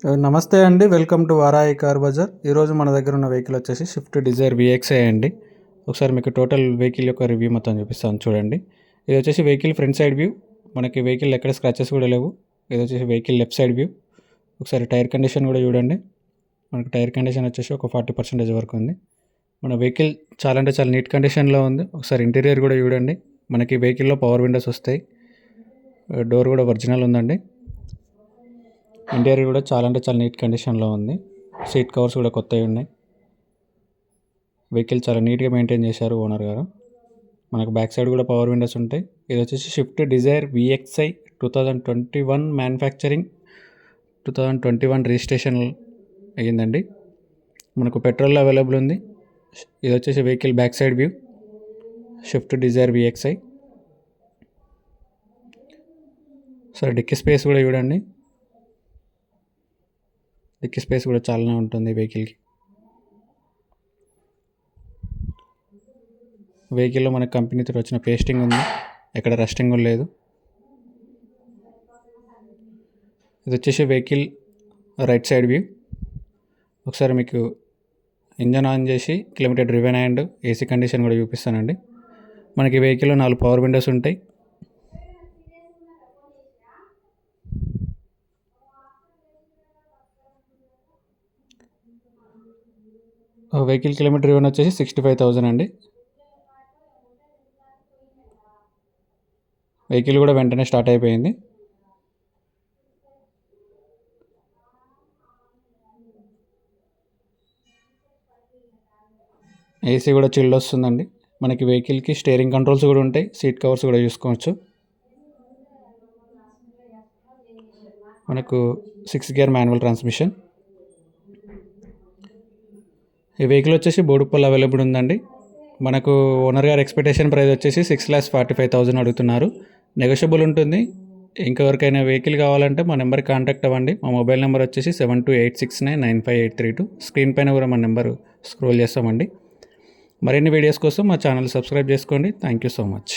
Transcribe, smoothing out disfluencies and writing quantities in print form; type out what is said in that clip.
నమస్తే అండి, welcome to Varai car Bazar. ఈరోజు మన దగ్గర ఉన్న వెహికల్ వచ్చేసి స్విఫ్ట్ డిజైర్ విఎక్స్ఐ అండి. ఒకసారి మీకు టోటల్ వెహికల్ యొక్క రివ్యూ మొత్తం చూపిస్తాను చూడండి. ఇది వచ్చేసి వెహికల్ ఫ్రంట్ సైడ్ వ్యూ. మనకి వెహికల్ ఎక్కడ స్క్రాచెస్ కూడా లేవు. ఇది వచ్చేసి వెహికల్ లెఫ్ట్ సైడ్ వ్యూ. ఒకసారి టైర్ కండిషన్ కూడా చూడండి. మనకి టైర్ కండిషన్ వచ్చేసి ఒక 40% వరకు ఉంది. మన వెహికల్ చాలా అంటే చాలా నీట్ కండిషన్లో ఉంది. ఒకసారి ఇంటీరియర్ కూడా చూడండి. మనకి వెహికల్లో పవర్ విండోస్ వస్తాయి. డోర్ కూడా ఒరిజినల్ ఉందండి. ఇంటీరియర్ కూడా చాలా అంటే చాలా నీట్ కండిషన్లో ఉంది. సీట్ కవర్స్ కూడా కొత్తవి ఉన్నాయి. వెహికల్ చాలా నీట్గా మెయింటైన్ చేశారు ఓనర్ గారు. మనకు బ్యాక్ సైడ్ కూడా పవర్ విండోస్ ఉంటాయి. ఇది వచ్చేసి Swift Dzire VXI 2021 manufacturing, 2021 registration అయ్యిందండి. మనకు పెట్రోల్ అవైలబుల్ ఉంది. ఇది వచ్చేసి vehicle back side view, Swift Dzire VXI. సరే డిక్కీ స్పేస్ కూడా చూడండి. డిక్కీ స్పేస్ కూడా చాలానే ఉంటుంది వెహికల్కి. వెహికల్లో మన కంపెనీతో వచ్చిన పేస్టింగ్ ఉంది, ఎక్కడ రస్టింగ్ లేదు. ఇది వచ్చేసి వెహికల్ రైట్ సైడ్ వ్యూ. ఒకసారి మీకు ఇంజన్ ఆన్ చేసి kilometre driven and AC condition కూడా చూపిస్తానండి. మనకి వెహికల్లో 4 పవర్ విండోస్ ఉంటాయి. వెహికల్ కిలోమీటర్ డ్రివెన్ వచ్చేసి 65,000 అండి. వెహికల్ కూడా వెంటనే స్టార్ట్ అయిపోయింది. ఏసీ కూడా చిల్డ్ వస్తుందండి. మనకి వెహికల్కి స్టీరింగ్ కంట్రోల్స్ కూడా ఉంటాయి. సీట్ కవర్స్ కూడా చూసుకోవచ్చు. మనకు 6 గేర్ మాన్యువల్ ట్రాన్స్మిషన్. ఈ వెహికల్ వచ్చేసి బోడుప్పల్ అవైలబుల్ ఉందండి. మనకు ఓనర్ గారు ఎక్స్పెక్టేషన్ ప్రైస్ వచ్చేసి 6,45,000 అడుగుతున్నారు. నెగోషియబుల్ ఉంటుంది. ఇంకెవరికైనా వెహికల్ కావాలంటే మా నెంబర్కి కాంటాక్ట్ అవ్వండి. మా మొబైల్ నెంబర్ వచ్చేసి 7286995832. స్క్రీన్ పైన కూడా మా నెంబర్ స్క్రోల్ చేస్తామండి. మరిన్ని వీడియోస్ కోసం మా ఛానల్ సబ్స్క్రైబ్ చేసుకోండి. Thank you so much.